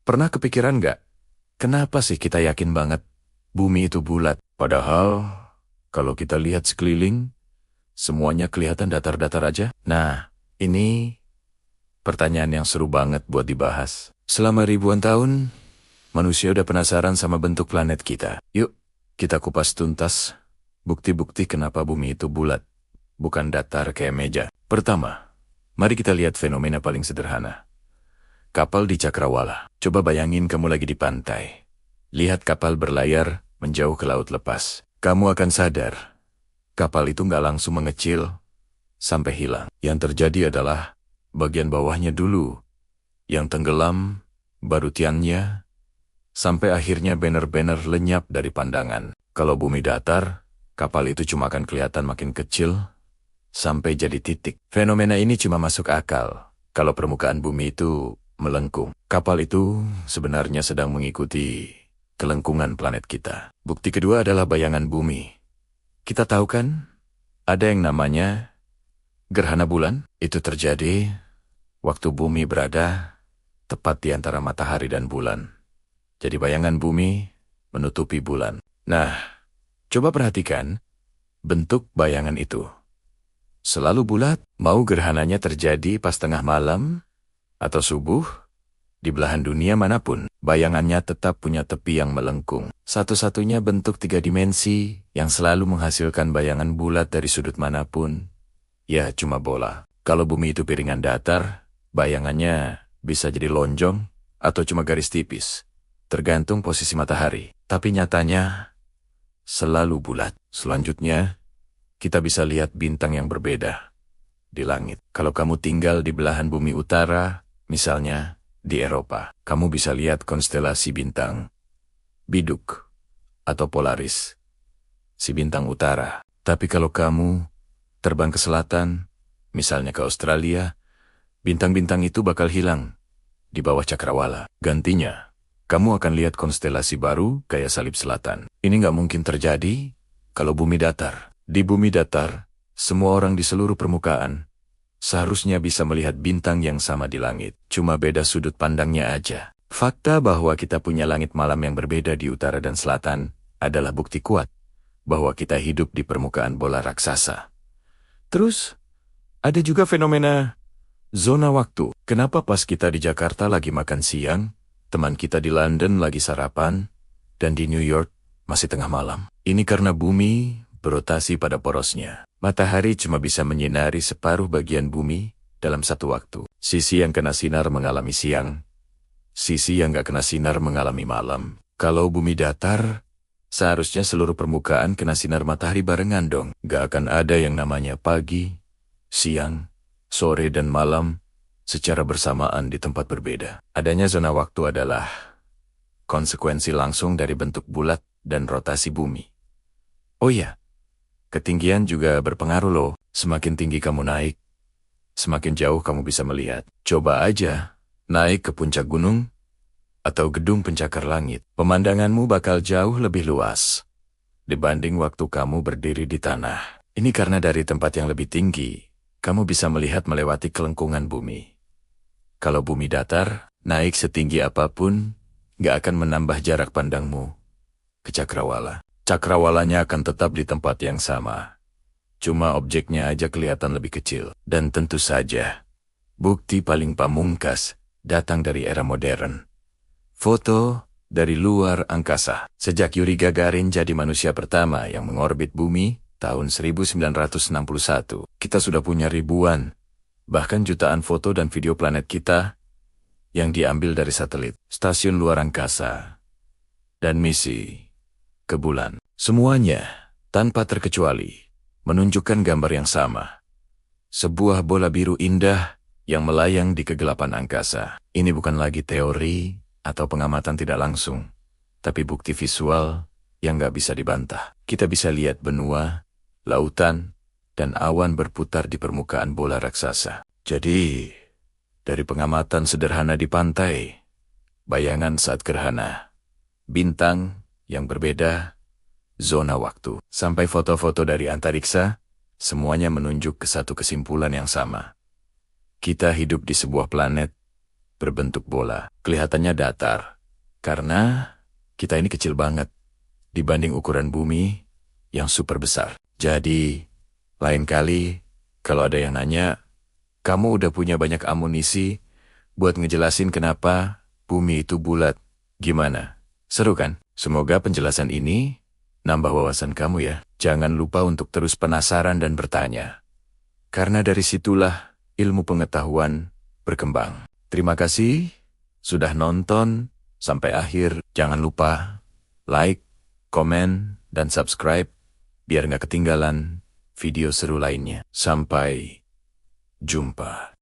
Pernah kepikiran nggak, kenapa sih kita yakin banget bumi itu bulat? Padahal, kalau kita lihat sekeliling, semuanya kelihatan datar-datar aja. Nah, ini pertanyaan yang seru banget buat dibahas. Selama ribuan tahun, manusia udah penasaran sama bentuk planet kita. Yuk, kita kupas tuntas bukti-bukti kenapa bumi itu bulat, bukan datar kayak meja. Pertama, mari kita lihat fenomena paling sederhana. Kapal di Cakrawala. Coba bayangin kamu lagi di pantai. Lihat kapal berlayar menjauh ke laut lepas. Kamu akan sadar, kapal itu nggak langsung mengecil sampai hilang. Yang terjadi adalah bagian bawahnya dulu yang tenggelam, baru tiannya, sampai akhirnya benar-benar lenyap dari pandangan. Kalau bumi datar, kapal itu cuma akan kelihatan makin kecil sampai jadi titik. Fenomena ini cuma masuk akal kalau permukaan bumi itu melengkung. Kapal itu sebenarnya sedang mengikuti kelengkungan planet kita. Bukti kedua adalah bayangan bumi. Kita tahu kan, ada yang namanya gerhana bulan. Itu terjadi waktu bumi berada tepat di antara matahari dan bulan. Jadi bayangan bumi menutupi bulan. Nah, coba perhatikan bentuk bayangan itu. Selalu bulat, mau gerhananya terjadi pas tengah malam atau subuh, di belahan dunia manapun, bayangannya tetap punya tepi yang melengkung. Satu-satunya bentuk 3 dimensi yang selalu menghasilkan bayangan bulat dari sudut manapun, ya cuma bola. Kalau bumi itu piringan datar, bayangannya bisa jadi lonjong atau cuma garis tipis, tergantung posisi matahari. Tapi nyatanya, selalu bulat. Selanjutnya, kita bisa lihat bintang yang berbeda di langit. Kalau kamu tinggal di belahan bumi utara, misalnya di Eropa, kamu bisa lihat konstelasi bintang Biduk atau Polaris, si bintang utara. Tapi kalau kamu terbang ke selatan, misalnya ke Australia, bintang-bintang itu bakal hilang di bawah cakrawala. Gantinya, kamu akan lihat konstelasi baru kayak salib selatan. Ini nggak mungkin terjadi kalau bumi datar. Di bumi datar, semua orang di seluruh permukaan seharusnya bisa melihat bintang yang sama di langit, cuma beda sudut pandangnya aja. Fakta bahwa kita punya langit malam yang berbeda di utara dan selatan adalah bukti kuat bahwa kita hidup di permukaan bola raksasa. Terus, ada juga fenomena zona waktu. Kenapa pas kita di Jakarta lagi makan siang, teman kita di London lagi sarapan, dan di New York masih tengah malam? Ini karena bumi berotasi pada porosnya. Matahari cuma bisa menyinari separuh bagian bumi dalam satu waktu. Sisi yang kena sinar mengalami siang, sisi yang gak kena sinar mengalami malam. Kalau bumi datar, seharusnya seluruh permukaan kena sinar matahari barengan dong. Gak akan ada yang namanya pagi, siang, sore dan malam secara bersamaan di tempat berbeda. Adanya zona waktu adalah konsekuensi langsung dari bentuk bulat dan rotasi bumi. Oh iya, ketinggian juga berpengaruh loh. Semakin tinggi kamu naik, semakin jauh kamu bisa melihat. Coba aja naik ke puncak gunung atau gedung pencakar langit. Pemandanganmu bakal jauh lebih luas dibanding waktu kamu berdiri di tanah. Ini karena dari tempat yang lebih tinggi, kamu bisa melihat melewati kelengkungan bumi. Kalau bumi datar, naik setinggi apapun, gak akan menambah jarak pandangmu ke cakrawala. Cakrawalanya akan tetap di tempat yang sama. Cuma objeknya aja kelihatan lebih kecil. Dan tentu saja, bukti paling pamungkas datang dari era modern. Foto dari luar angkasa. Sejak Yuri Gagarin jadi manusia pertama yang mengorbit bumi tahun 1961, kita sudah punya ribuan, bahkan jutaan foto dan video planet kita yang diambil dari satelit, stasiun luar angkasa, dan misi ke bulan. Semuanya, tanpa terkecuali, menunjukkan gambar yang sama. Sebuah bola biru indah yang melayang di kegelapan angkasa. Ini bukan lagi teori atau pengamatan tidak langsung, tapi bukti visual yang gak bisa dibantah. Kita bisa lihat benua, lautan, dan awan berputar di permukaan bola raksasa. Jadi, dari pengamatan sederhana di pantai, bayangan saat gerhana, bintang yang berbeda, zona waktu, sampai foto-foto dari antariksa, semuanya menunjuk ke satu kesimpulan yang sama. Kita hidup di sebuah planet berbentuk bola. Kelihatannya datar, karena kita ini kecil banget dibanding ukuran bumi yang super besar. Jadi, lain kali kalau ada yang nanya, kamu udah punya banyak amunisi buat ngejelasin kenapa bumi itu bulat. Gimana? Seru kan? Semoga penjelasan ini nambah wawasan kamu ya. Jangan lupa untuk terus penasaran dan bertanya. Karena dari situlah ilmu pengetahuan berkembang. Terima kasih sudah nonton sampai akhir. Jangan lupa like, komen, dan subscribe biar nggak ketinggalan video seru lainnya. Sampai jumpa.